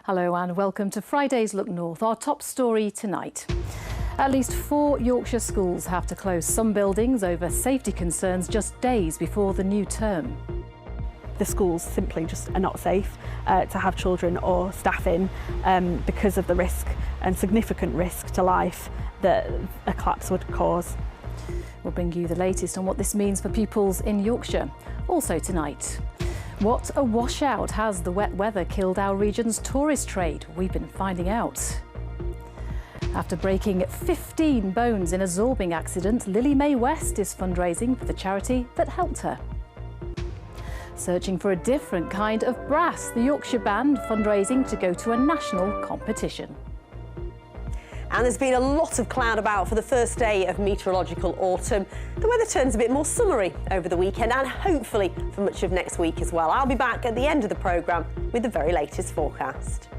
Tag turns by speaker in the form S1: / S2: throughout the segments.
S1: Hello and welcome to Friday's Look North. Our top story tonight. At least 4 Yorkshire schools have to close some buildings over safety concerns just days before the new term.
S2: The schools simply just are not safe to have children or staff in because of the risk and significant risk to life that a collapse would cause.
S1: We'll bring you the latest on what this means for pupils in Yorkshire. Also tonight, what a washout. Has the wet weather killed our region's tourist trade? We've been finding out. After breaking 15 bones in a zorbing accident, Lily Mae West is fundraising for the charity that helped her. Searching for a different kind of brass, the Yorkshire Band fundraising to go to a national competition.
S3: And there's been a lot of cloud about for the first day of meteorological autumn. The weather turns a bit more summery over the weekend and hopefully for much of next week as well. I'll be back at the end of the programme with the very latest forecast.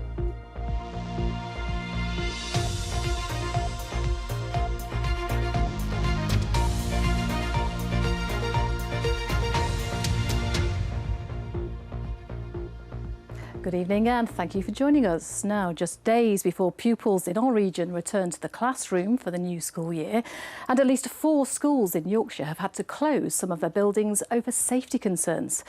S1: Good evening and thank you for joining us. Now, just days before pupils in our region return to the classroom for the new school year, and at least 4 schools in Yorkshire have had to close some of their buildings over safety concerns.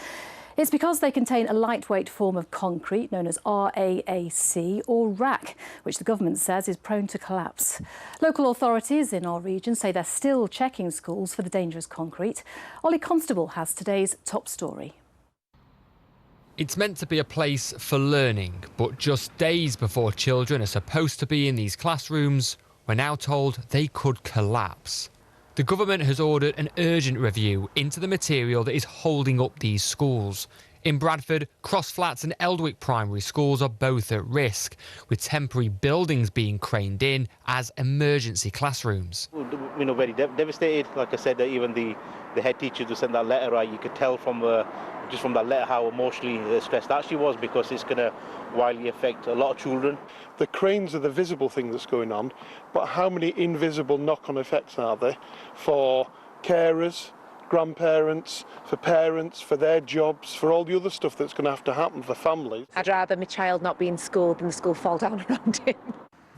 S1: It's because they contain a lightweight form of concrete known as RAAC or RAC, which the government says is prone to collapse. Local authorities in our region say they're still checking schools for the dangerous concrete. Ollie Constable has today's top story.
S4: It's meant to be a place for learning, but just days before children are supposed to be in these classrooms, we're now told they could collapse. The government has ordered an urgent review into the material that is holding up these schools. In Bradford, Crossflats and Eldwick primary schools are both at risk, with temporary buildings being craned in as emergency classrooms.
S5: Very devastated. Like I said, even the head teacher who sent that letter, right, you could tell from just from that letter how emotionally stressed that she was, because it's going to widely affect a lot of children.
S6: The cranes are the visible thing that's going on, but how many invisible knock-on effects are there for carers, grandparents, for parents, for their jobs, for all the other stuff that's going to have to happen for families?
S7: I'd rather my child not be in school than the school fall down around him.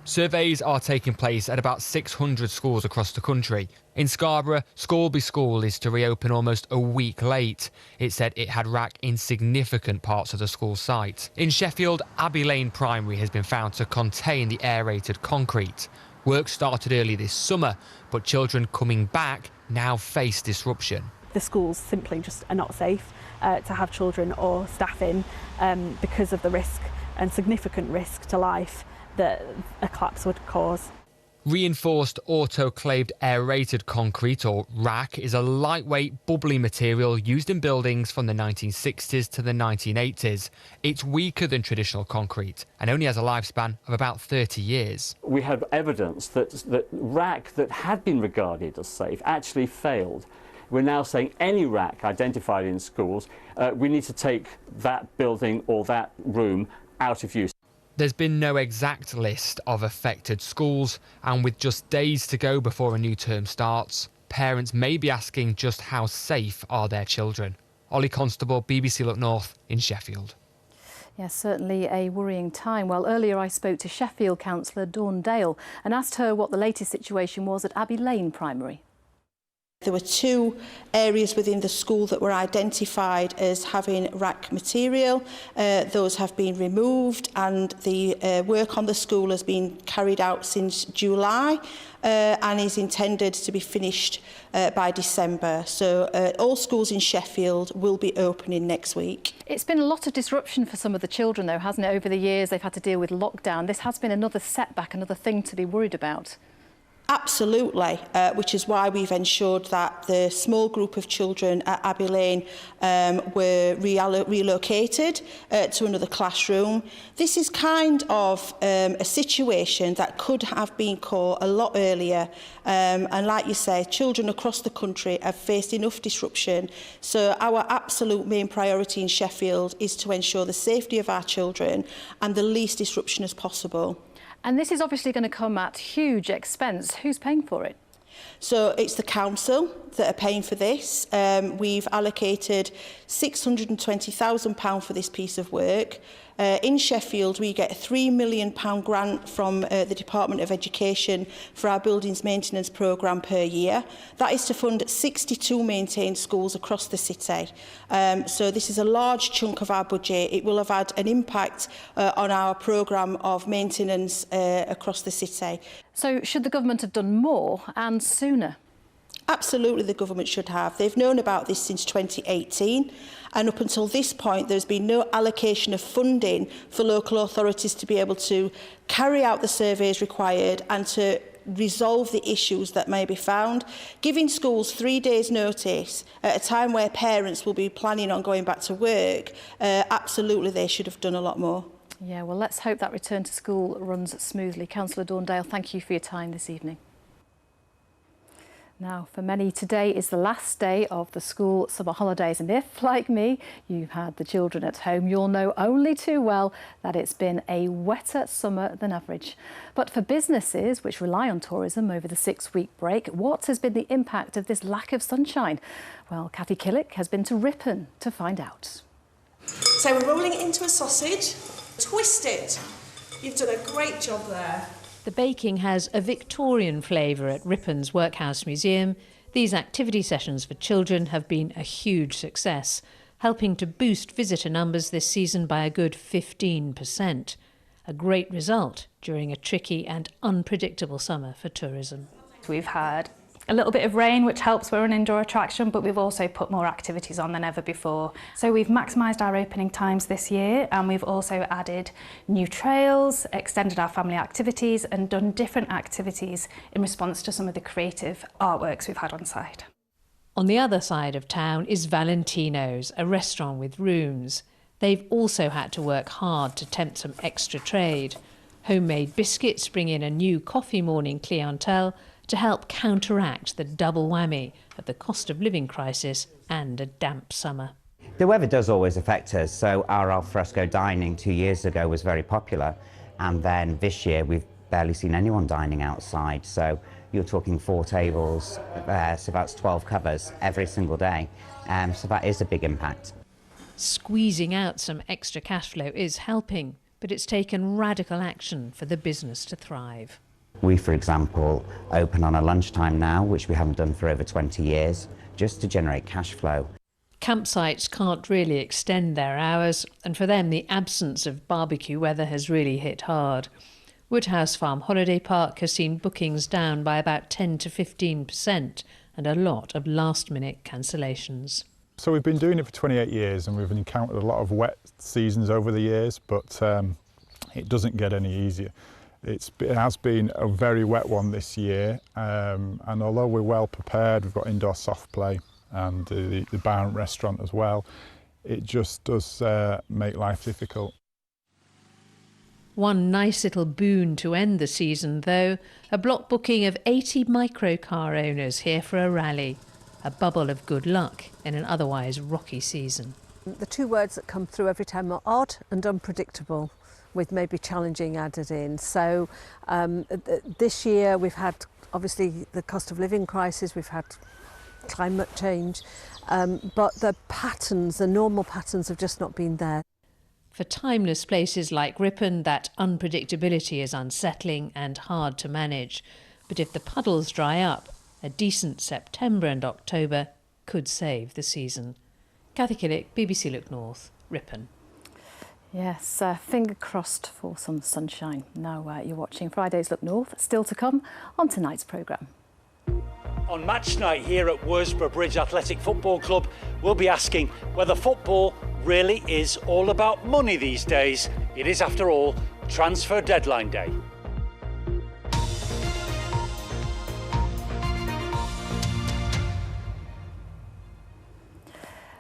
S4: Surveys are taking place at about 600 schools across the country. In Scarborough, Scoulby School is to reopen almost a week late. It said it had RAC in significant parts of the school site. In Sheffield, Abbey Lane Primary has been found to contain the aerated concrete. Work started early this summer, but children coming back now face disruption.
S2: The schools simply just are not safe to have children or staff in because of the risk and significant risk to life that a collapse would cause.
S4: Reinforced autoclaved aerated concrete, or RAC, is a lightweight, bubbly material used in buildings from the 1960s to the 1980s. It's weaker than traditional concrete and only has a lifespan of about 30 years.
S8: We have evidence that RAC that had been regarded as safe actually failed. We're now saying any RAC identified in schools, we need to take that building or that room out of use.
S4: There's been no exact list of affected schools, and with just days to go before a new term starts, parents may be asking just how safe are their children. Ollie Constable, BBC Look North in Sheffield.
S1: Yes, certainly a worrying time. Well, earlier I spoke to Sheffield councillor Dawn Dale and asked her what the latest situation was at Abbey Lane Primary.
S9: There were 2 areas within the school that were identified as having RAC material. Those have been removed and the work on the school has been carried out since July and is intended to be finished by December. So all schools in Sheffield will be opening next week.
S1: It's been a lot of disruption for some of the children though, hasn't it? Over the years they've had to deal with lockdown. This has been another setback, another thing to be worried about.
S9: Absolutely, which is why we've ensured that the small group of children at Abbey Lane were relocated to another classroom. This is kind of a situation that could have been caught a lot earlier. And like you say, children across the country have faced enough disruption. So our absolute main priority in Sheffield is to ensure the safety of our children and the least disruption as possible.
S1: And this is obviously going to come at huge expense. Who's paying for it?
S9: So it's the council that are paying for this. We've allocated £620,000 for this piece of work. In Sheffield, we get a £3 million grant from the Department of Education for our buildings maintenance programme per year. That is to fund 62 maintained schools across the city. So this is a large chunk of our budget. It will have had an impact on our programme of maintenance across the city.
S1: So should the government have done more and sooner?
S9: Absolutely, the government should have. They've known about this since 2018, and up until this point there's been no allocation of funding for local authorities to be able to carry out the surveys required and to resolve the issues that may be found. Giving schools 3 days notice at a time where parents will be planning on going back to work, absolutely they should have done a lot more.
S1: Yeah, well, let's hope that return to school runs smoothly. Councillor Dorndale, thank you for your time this evening. Now, for many, today is the last day of the school summer holidays, and if, like me, you've had the children at home, you'll know only too well that it's been a wetter summer than average. But for businesses which rely on tourism over the 6-week break, what has been the impact of this lack of sunshine? Well, Kathy Killick has been to Ripon to find out.
S10: So we're rolling it into a sausage, twist it. You've done a great job there.
S11: The baking has a Victorian flavour at Ripon's Workhouse Museum. These activity sessions for children have been a huge success, helping to boost visitor numbers this season by a good 15%. A great result during a tricky and unpredictable summer for tourism.
S12: We've had a little bit of rain, which helps. We're an indoor attraction, but we've also put more activities on than ever before. So we've maximised our opening times this year, and we've also added new trails, extended our family activities and done different activities in response to some of the creative artworks we've had on site.
S11: On the other side of town is Valentino's, a restaurant with rooms. They've also had to work hard to tempt some extra trade. Homemade biscuits bring in a new coffee morning clientele to help counteract the double whammy of the cost of living crisis and a damp summer.
S13: The weather does always affect us, so our alfresco dining 2 years ago was very popular, and then this year we've barely seen anyone dining outside, so you're talking 4 tables, so that's 12 covers every single day, so that is a big impact.
S11: Squeezing out some extra cash flow is helping, but it's taken radical action for the business to thrive.
S13: We, for example, open on a lunchtime now, which we haven't done for over 20 years, just to generate cash flow.
S11: Campsites can't really extend their hours, and for them the absence of barbecue weather has really hit hard. Woodhouse Farm Holiday Park has seen bookings down by about 10 to 15% and a lot of last-minute cancellations.
S14: So we've been doing it for 28 years and we've encountered a lot of wet seasons over the years, but it doesn't get any easier. It has been a very wet one this year, and although we're well prepared, we've got indoor soft play and the bar and restaurant as well, it just does make life difficult.
S11: One nice little boon to end the season, though, a block booking of 80 microcar owners here for a rally, a bubble of good luck in an otherwise rocky season.
S7: The 2 words that come through every time are odd and unpredictable, with maybe challenging added in. So this year we've had obviously the cost of living crisis, we've had climate change, but the patterns, the normal patterns have just not been there.
S11: For timeless places like Ripon, that unpredictability is unsettling and hard to manage. But if the puddles dry up, a decent September and October could save the season. Kathy Killick, BBC Look North, Ripon.
S1: Yes, finger crossed for some sunshine. Now you're watching Friday's Look North, still to come on tonight's programme.
S15: On match night here at Worsborough Bridge Athletic Football Club, we'll be asking whether football really is all about money these days. It is, after all, transfer deadline day.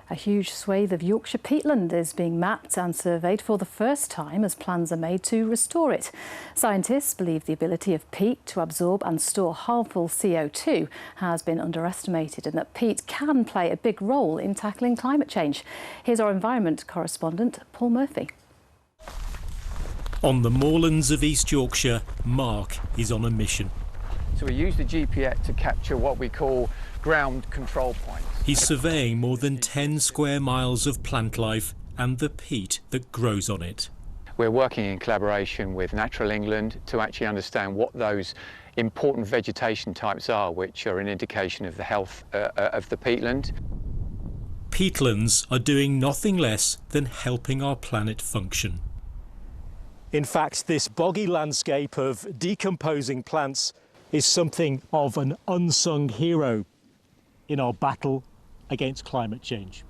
S1: A huge swathe of Yorkshire peatland is being mapped and surveyed for the first time as plans are made to restore it. Scientists believe the ability of peat to absorb and store harmful CO2 has been underestimated and that peat can play a big role in tackling climate change. Here's our environment correspondent, Paul Murphy.
S16: On the moorlands of East Yorkshire, Mark is on a mission.
S17: So we use the GPS to capture what we call ground control points.
S16: He's surveying more than 10 square miles of plant life and the peat that grows on it.
S17: We're working in collaboration with Natural England to actually understand what those important vegetation types are, which are an indication of the health of the peatland.
S16: Peatlands are doing nothing less than helping our planet function.
S18: In fact, this boggy landscape of decomposing plants is something of an unsung hero in our battle against climate change.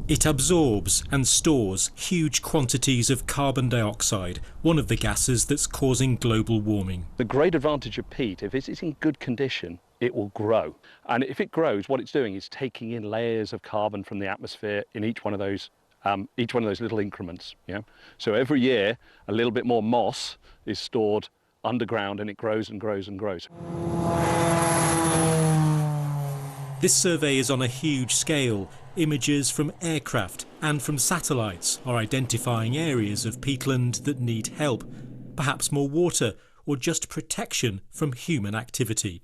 S16: It absorbs and stores huge quantities of carbon dioxide, one of the gases that's causing global warming.
S19: The great advantage of peat, if it's in good condition, it will grow. And if it grows, what it's doing is taking in layers of carbon from the atmosphere in each one of those little increments. Yeah? So every year, a little bit more moss is stored underground, and it grows and grows and grows.
S16: This survey is on a huge scale. Images from aircraft and from satellites are identifying areas of peatland that need help, perhaps more water or just protection from human activity.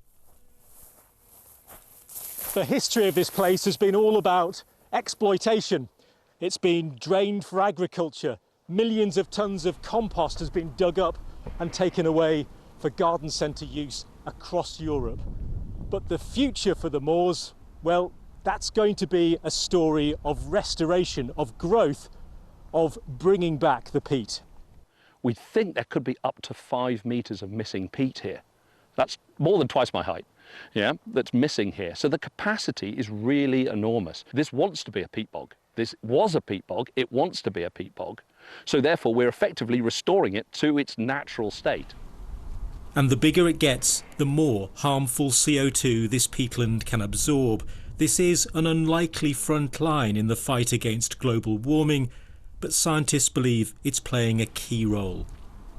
S18: The history of this place has been all about exploitation. It's been drained for agriculture. Millions of tons of compost has been dug up and taken away for garden centre use across Europe. But the future for the moors, well, that's going to be a story of restoration, of growth, of bringing back the peat.
S19: We think there could be up to 5 metres of missing peat here. That's more than twice my height, yeah, that's missing here. So the capacity is really enormous. This wants to be a peat bog. This was a peat bog, it wants to be a peat bog. So therefore we're effectively restoring it to its natural state.
S16: And the bigger it gets, the more harmful CO2 this peatland can absorb. This is an unlikely front line in the fight against global warming, but scientists believe it's playing a key role.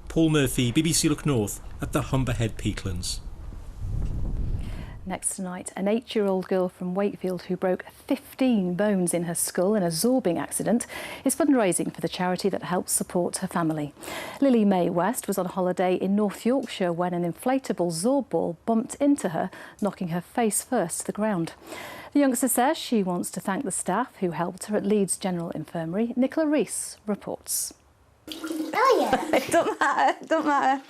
S16: Paul Murphy, BBC Look North at the Humberhead Peatlands.
S1: Next tonight, an 8-year-old girl from Wakefield who broke 15 bones in her skull in a zorbing accident is fundraising for the charity that helps support her family. Lily Mae West was on holiday in North Yorkshire when an inflatable zorb ball bumped into her, knocking her face first to the ground. The youngster says she wants to thank the staff who helped her at Leeds General Infirmary. Nicola Rees reports.
S20: Oh yeah, it don't matter.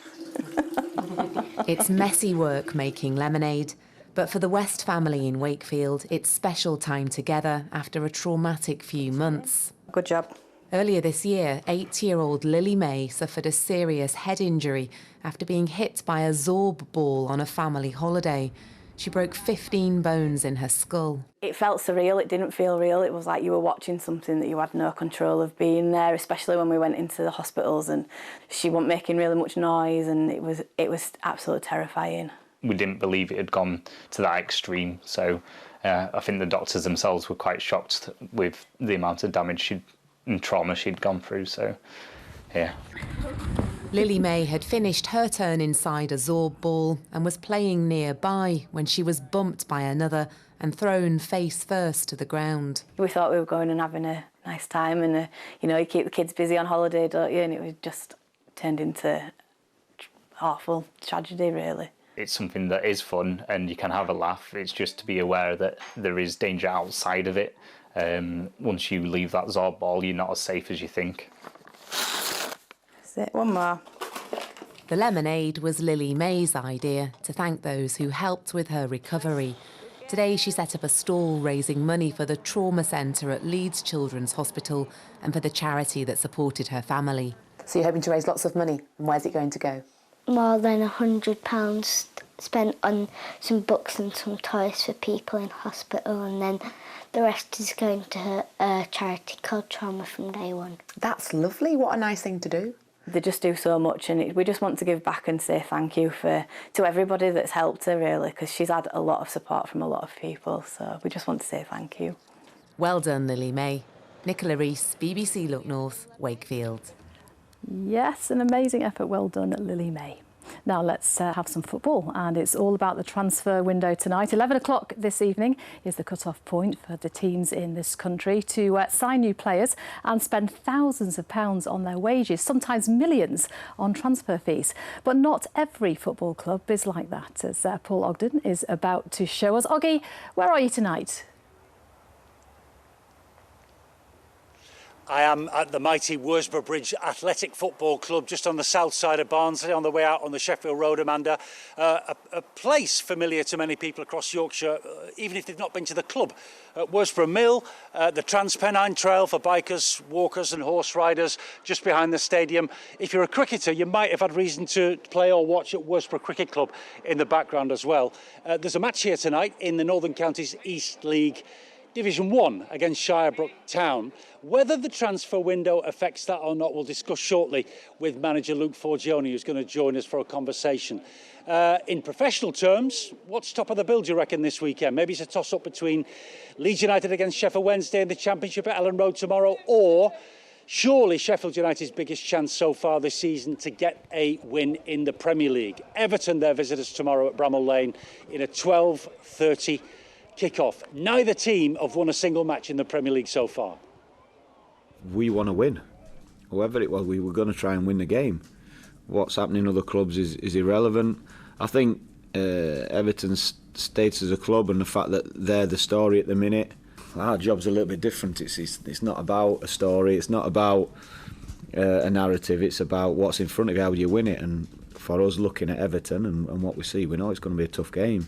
S21: It's messy work making lemonade. But for the West family in Wakefield, it's special time together after a traumatic few months.
S20: Good job.
S21: Earlier this year, 8-year-old Lily Mae suffered a serious head injury after being hit by a zorb ball on a family holiday. She broke 15 bones in her skull.
S22: It felt surreal, it didn't feel real. It was like you were watching something that you had no control of being there, especially when we went into the hospitals and she wasn't making really much noise, and it was absolutely terrifying.
S23: We didn't believe it had gone to that extreme, so I think the doctors themselves were quite shocked with the amount of damage and trauma she'd gone through, so yeah.
S21: Lily Mae had finished her turn inside a zorb ball and was playing nearby when she was bumped by another and thrown face first to the ground.
S22: We thought we were going and having a nice time, and you know, you keep the kids busy on holiday, don't you? And it was just turned into awful tragedy, really.
S23: It's something that is fun and you can have a laugh. It's just to be aware that there is danger outside of it. Once you leave that zorb ball, you're not as safe as you think.
S22: That's it, one more.
S21: The lemonade was Lily Mae's idea to thank those who helped with her recovery. Today she set up a stall raising money for the trauma centre at Leeds Children's Hospital and for the charity that supported her family.
S24: So you're hoping to raise lots of money, and where's it going to go?
S20: More than £100 spent on some books and some toys for people in hospital, and then the rest is going to a charity called Trauma from Day One.
S24: That's lovely. What a nice thing to do.
S22: They just do so much, and we just want to give back and say thank you to everybody that's helped her, really, because she's had a lot of support from a lot of people, so we just want to say thank you.
S21: Well done, Lily Mae. Nicola Rees, BBC Look North, Wakefield.
S1: Yes, an amazing effort. Well done, Lily Mae. Now let's have some football, and it's all about the transfer window tonight. 11 o'clock this evening is the cut-off point for the teams in this country to sign new players and spend thousands of pounds on their wages, sometimes millions on transfer fees. But not every football club is like that, as Paul Ogden is about to show us. Oggy, where are you tonight?
S15: I am at the mighty Worsborough Bridge Athletic Football Club, just on the south side of Barnsley, on the way out on the Sheffield Road, Amanda. A place familiar to many people across Yorkshire, even if they've not been to the club. At Worsborough Mill, the Transpennine Trail for bikers, walkers and horse riders, just behind the stadium. If you're a cricketer, you might have had reason to play or watch at Worsborough Cricket Club in the background as well. There's a match here tonight in the Northern Counties East League Division 1 against Shirebrook Town. Whether the transfer window affects that or not, we'll discuss shortly with manager Luke Forgione, who's going to join us for a conversation. In professional terms, what's top of the bill, do you reckon, this weekend? Maybe it's a toss-up between Leeds United against Sheffield Wednesday in the Championship at Ellen Road tomorrow, or surely Sheffield United's biggest chance so far this season to get a win in the Premier League. Everton, their visitors tomorrow at Bramall Lane in a 12:30 kick-off. Neither team have won a single match in the Premier League so far.
S2: We want to win. Whoever it was, we were going to try and win the game. What's happening in other clubs is irrelevant. I think Everton's status as a club and the fact that they're the story at the minute, our job's a little bit different. It's not about a story, it's not about a narrative, it's about what's in front of you, how do you win it. And for us, looking at Everton and what we see, we know it's going to be a tough game.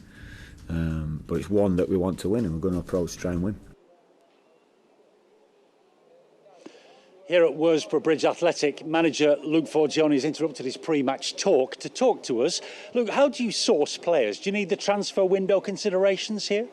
S2: But it's one that we want to win, and we're going to approach to try and win.
S15: Here at Worsborough Bridge Athletic, manager Luke Forgione has interrupted his pre-match talk to talk to us. Luke, how do you source players? Do you need the transfer window considerations here?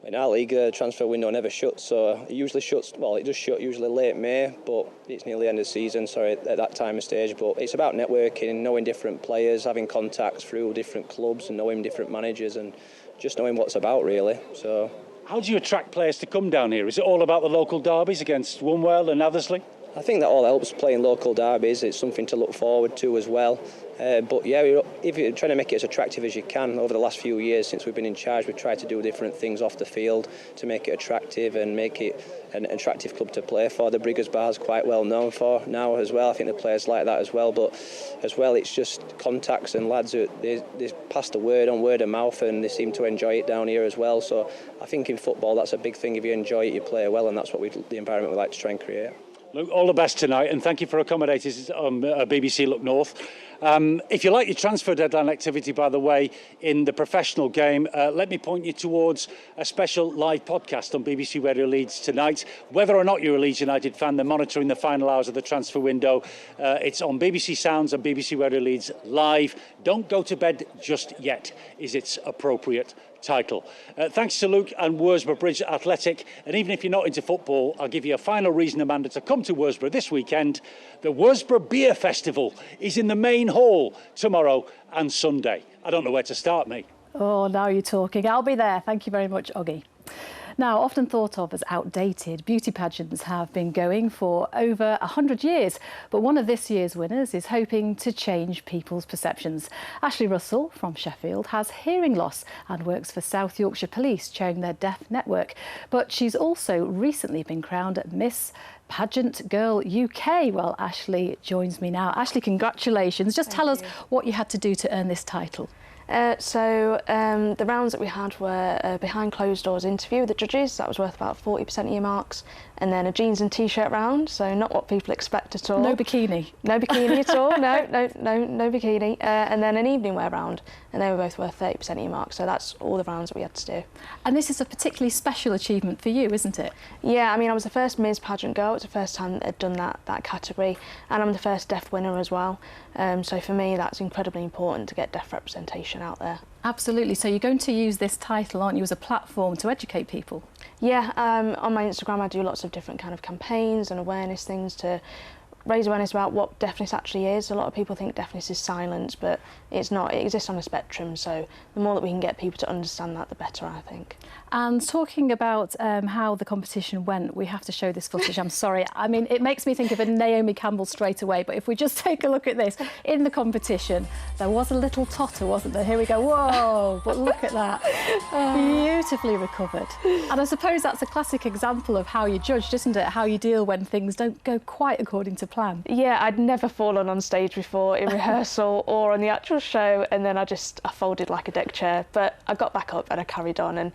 S3: In our league, the transfer window never shuts, so it usually shuts, well, it does shut usually late May, but it's nearly the end of the season, at that time of stage. But it's about networking, knowing different players, having contacts through different clubs and knowing different managers and just knowing what's about, really. So,
S15: how do you attract players to come down here? Is it all about the local derbies against Wombwell and Athersley?
S3: I think that all helps, playing local derbies. It's something to look forward to as well. But yeah, if you're trying to make it as attractive as you can, over the last few years since we've been in charge, we've tried to do different things off the field to make it attractive and make it an attractive club to play for. The Briggers Bar is quite well known for now as well. I think the players like that as well. But as well, it's just contacts and lads who they pass the word on, word of mouth, and they seem to enjoy it down here as well. So I think in football that's a big thing. If you enjoy it, you play well, and that's what the environment we like to try and create.
S15: Luke, all the best tonight, and thank you for accommodating us on BBC Look North. If you like your transfer deadline activity, by the way, in the professional game, let me point you towards a special live podcast on BBC Radio Leeds tonight. Whether or not you're a Leeds United fan, they're monitoring the final hours of the transfer window. It's on BBC Sounds and BBC Radio Leeds live. Don't go to bed just yet is its appropriate title. Thanks to Luke and Worsborough Bridge Athletic. And even if you're not into football, I'll give you a final reason, Amanda, to come to Worsborough this weekend. The Worsborough Beer Festival is in the main hall tomorrow and Sunday. I don't know where to start, me.
S1: Oh, now you're talking. I'll be there. Thank you very much, Oggy. Now, often thought of as outdated, beauty pageants have been going for over 100 years. But one of this year's winners is hoping to change people's perceptions. Ashley Russell from Sheffield has hearing loss and works for South Yorkshire Police, chairing their deaf network. But she's also recently been crowned Miss Pageant Girl UK. Well, Ashley joins me now. Ashley, congratulations. Just tell us what you had to do to earn this title.
S5: The rounds that we had were a behind closed doors interview with the judges. That was worth about 40% of your marks. And then a jeans and t-shirt round, so not what people expect at all.
S1: No bikini?
S5: No bikini at all, no bikini. And then an evening wear round, and they were both worth 30% of your marks. So that's all the rounds that we had to do.
S1: And this is a particularly special achievement for you, isn't it?
S5: Yeah, I mean, I was the first Ms Pageant Girl. It's the first time that I'd done that category. And I'm the first deaf winner as well. So for me, that's incredibly important to get deaf representation out there.
S1: Absolutely. So you're going to use this title, aren't you, as a platform to educate people?
S5: Yeah, on my Instagram I do lots of different kind of campaigns and awareness things to raise awareness about what deafness actually is. A lot of people think deafness is silence, but it's not. It exists on a spectrum, so the more that we can get people to understand that, the better, I think.
S1: And talking about how the competition went, we have to show this footage, I'm sorry. I mean, it makes me think of a Naomi Campbell straight away, but if we just take a look at this, in the competition, there was a little totter, wasn't there? Here we go, whoa, but look at that. Beautifully recovered. And I suppose that's a classic example of how you judged, isn't it? How you deal when things don't go quite according to plan.
S5: Yeah, I'd never fallen on stage before in rehearsal or on the actual show, and then I folded like a deck chair, but I got back up and I carried on, and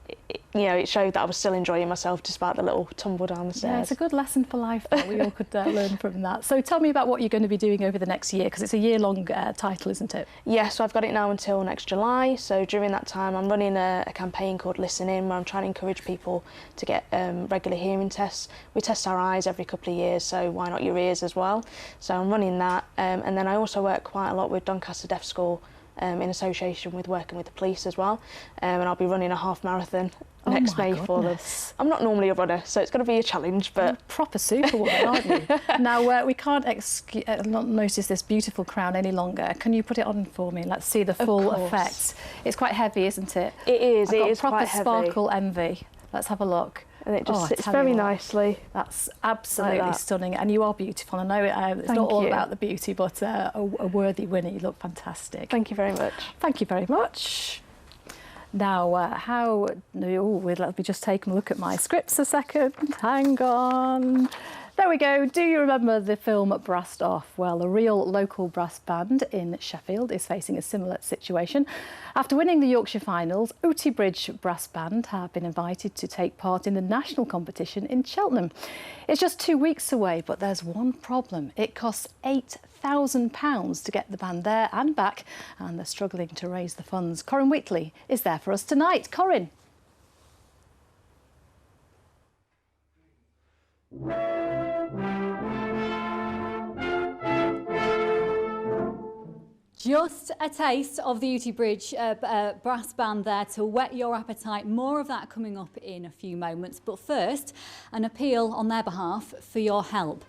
S5: it showed that I was still enjoying myself despite the little tumble down the stairs.
S1: Yeah, it's a good lesson for life that we all could learn from that. So tell me about what you're going to be doing over the next year, because it's a year-long title, isn't it?
S5: Yeah, so I've got it now until next July. So during that time, I'm running a campaign called Listen In, where I'm trying to encourage people to get regular hearing tests. We test our eyes every couple of years, so why not your ears as well? So I'm running that, and then I also work quite a lot with Doncaster Deaf School in association with working with the police as well, and I'll be running a half marathon next May for them. I'm not normally a runner, so it's going to be a challenge, but...
S1: You're a proper superwoman, aren't you? Now, we can't not notice this beautiful crown any longer. Can you put it on for me? Let's see the full effect. It's quite heavy, isn't it?
S5: It is.
S1: I've got
S5: is
S1: proper
S5: quite heavy.
S1: sparkle envy. Let's have a look.
S5: And it just sits very nicely.
S1: That's absolutely
S5: like that.
S1: Stunning, and you are beautiful. I know it's
S5: Thank
S1: not all
S5: you.
S1: about the beauty, but a worthy winner. You look fantastic.
S5: Thank you very much.
S1: Thank you very much. Now, let me just take a look at my scripts a second. Hang on. There we go. Do you remember the film Brassed Off? Well, a real local brass band in Sheffield is facing a similar situation. After winning the Yorkshire finals, Bridge Brass Band have been invited to take part in the national competition in Cheltenham. It's just 2 weeks away, but there's one problem. It costs £8,000 to get the band there and back, and they're struggling to raise the funds. Corinne Wheatley is there for us tonight. Corinne.
S4: Just a taste of the Bridge brass band there to whet your appetite. More of that coming up in a few moments. But first, an appeal on their behalf for your help.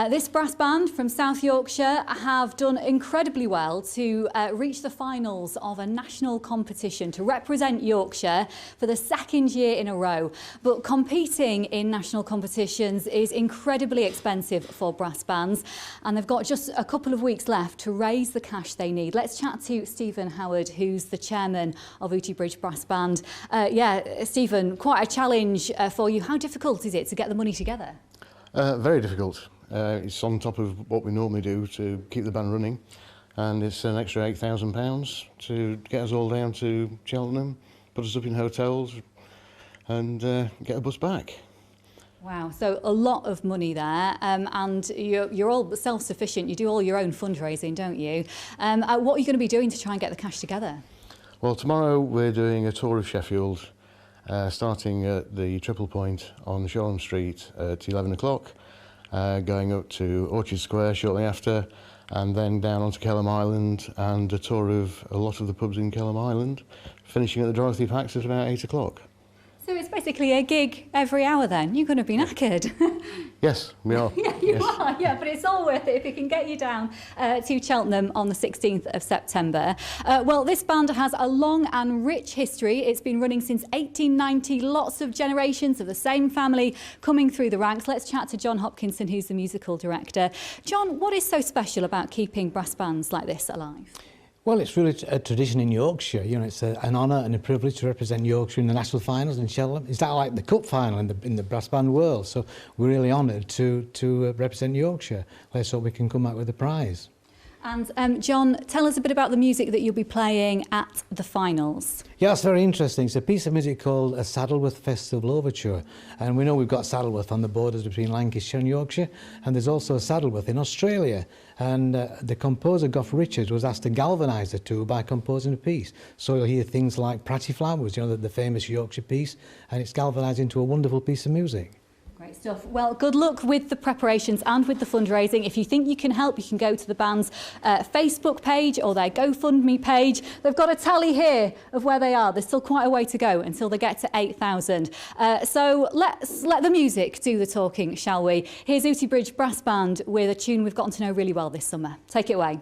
S4: This brass band from South Yorkshire have done incredibly well to reach the finals of a national competition to represent Yorkshire for the second year in a row. But competing in national competitions is incredibly expensive for brass bands, and they've got just a couple of weeks left to raise the cash they need. Let's chat to Stephen Howard, who's the chairman of Bridge Brass Band. Stephen, quite a challenge for you. How difficult is it to get the money together?
S6: Very difficult. It's on top of what we normally do to keep the band running, and it's an extra £8,000 to get us all down to Cheltenham, put us up in hotels, and get a bus back.
S4: Wow, so a lot of money there, and you're all self-sufficient. You do all your own fundraising, don't you? What are you going to be doing to try and get the cash together?
S6: Well, tomorrow we're doing a tour of Sheffield, starting at the Triple Point on Shoreham Street at 11 o'clock, going up to Orchard Square shortly after, and then down onto Kelham Island and a tour of a lot of the pubs in Kelham Island, finishing at the Dorothy Pax at about 8 o'clock.
S4: So it's basically a gig every hour then. You're going to be knackered.
S6: Yes, we are.
S4: Yeah, you are, yeah, but it's all worth it if it can get you down to Cheltenham on the 16th of September. Well, this band has a long and rich history. It's been running since 1890, lots of generations of the same family coming through the ranks. Let's chat to John Hopkinson, who's the musical director. John, what is so special about keeping brass bands like this alive?
S8: Well, it's really a tradition in Yorkshire. You know, it's an honour and a privilege to represent Yorkshire in the national finals in Cheltenham. It's like the cup final in the brass band world. So we're really honoured to represent Yorkshire. Let's hope we can come out with a prize.
S4: And John, tell us a bit about the music that you'll be playing at the finals.
S8: Yeah, it's very interesting. It's a piece of music called a Saddleworth Festival Overture. And we know we've got Saddleworth on the borders between Lancashire and Yorkshire. And there's also a Saddleworth in Australia. And the composer, Gough Richards, was asked to galvanise the two by composing a piece. So you'll hear things like Pratty Flowers, you know, the famous Yorkshire piece. And it's galvanised into a wonderful piece of music.
S4: Great stuff. Well, good luck with the preparations and with the fundraising. If you think you can help, you can go to the band's Facebook page or their GoFundMe page. They've got a tally here of where they are. There's still quite a way to go until they get to 8,000. So let's let the music do the talking, shall we? Here's Bridge Brass Band with a tune we've gotten to know really well this summer. Take it away.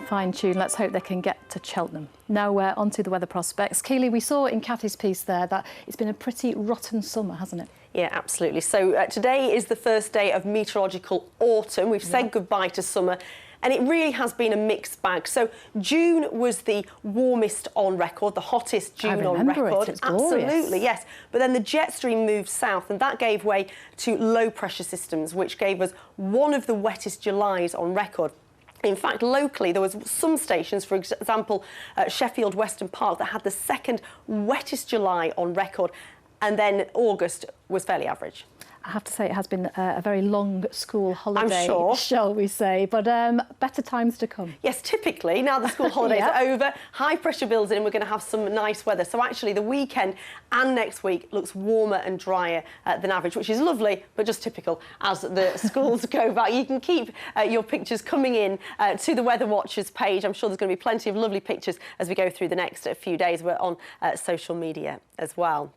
S1: fine-tuned. Let's hope they can get to Cheltenham. Now we're on to the weather prospects. Keely, we saw in Kathy's piece there that it's been a pretty rotten summer, hasn't it?
S9: Yeah, absolutely. So today is the first day of meteorological autumn. We've said goodbye to summer. And it really has been a mixed bag. So June was the warmest on record, the hottest June on record.
S1: It's glorious.
S9: Absolutely, yes. But then the jet stream moved south, and that gave way to low pressure systems, which gave us one of the wettest Julys on record. In fact, locally, there was some stations, for example, Sheffield Western Park, that had the second wettest July on record, and then August was fairly average.
S1: I have to say it has been a very long school holiday,
S9: I'm sure,
S1: shall we say, but better times to come.
S9: Yes, typically, now the school holidays are over, high pressure builds in and we're going to have some nice weather. So actually the weekend and next week looks warmer and drier than average, which is lovely, but just typical as the schools go back. You can keep your pictures coming in to the Weather Watchers page. I'm sure there's going to be plenty of lovely pictures as we go through the next few days. We're on social media as well.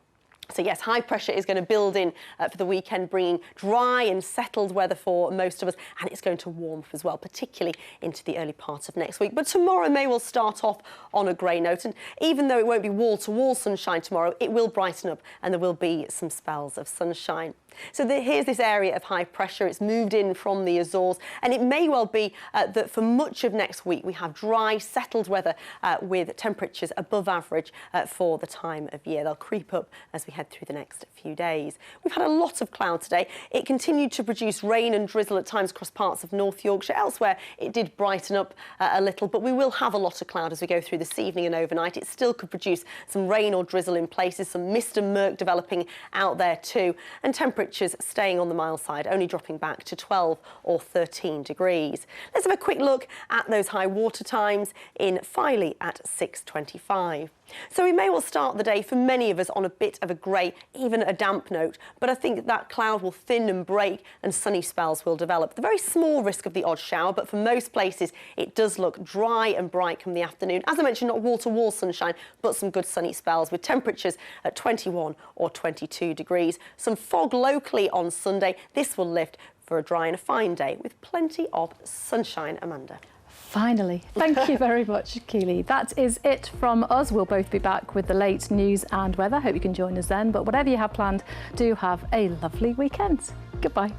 S9: So yes, high pressure is going to build in for the weekend, bringing dry and settled weather for most of us, and it's going to warm up as well, particularly into the early part of next week. But tomorrow may well start off on a grey note, and even though it won't be wall-to-wall sunshine tomorrow, it will brighten up and there will be some spells of sunshine. So here's this area of high pressure. It's moved in from the Azores, and it may well be that for much of next week we have dry, settled weather with temperatures above average for the time of year. They'll creep up as we head through the next few days. We've had a lot of cloud today. It continued to produce rain and drizzle at times across parts of North Yorkshire. Elsewhere, it did brighten up a little, but we will have a lot of cloud as we go through this evening and overnight. It still could produce some rain or drizzle in places, some mist and murk developing out there too, and temperatures staying on the mild side, only dropping back to 12 or 13 degrees. Let's have a quick look at those high water times in Filey at 6:25. So we may well start the day for many of us on a bit of a grey, even a damp note, but I think that cloud will thin and break and sunny spells will develop. The very small risk of the odd shower, but for most places it does look dry and bright come the afternoon. As I mentioned, not wall-to-wall sunshine, but some good sunny spells with temperatures at 21 or 22 degrees. Some fog locally on Sunday. This will lift for a dry and a fine day with plenty of sunshine, Amanda.
S1: Finally. Thank you very much, Keely. That is it from us. We'll both be back with the late news and weather. Hope you can join us then. But whatever you have planned, do have a lovely weekend. Goodbye.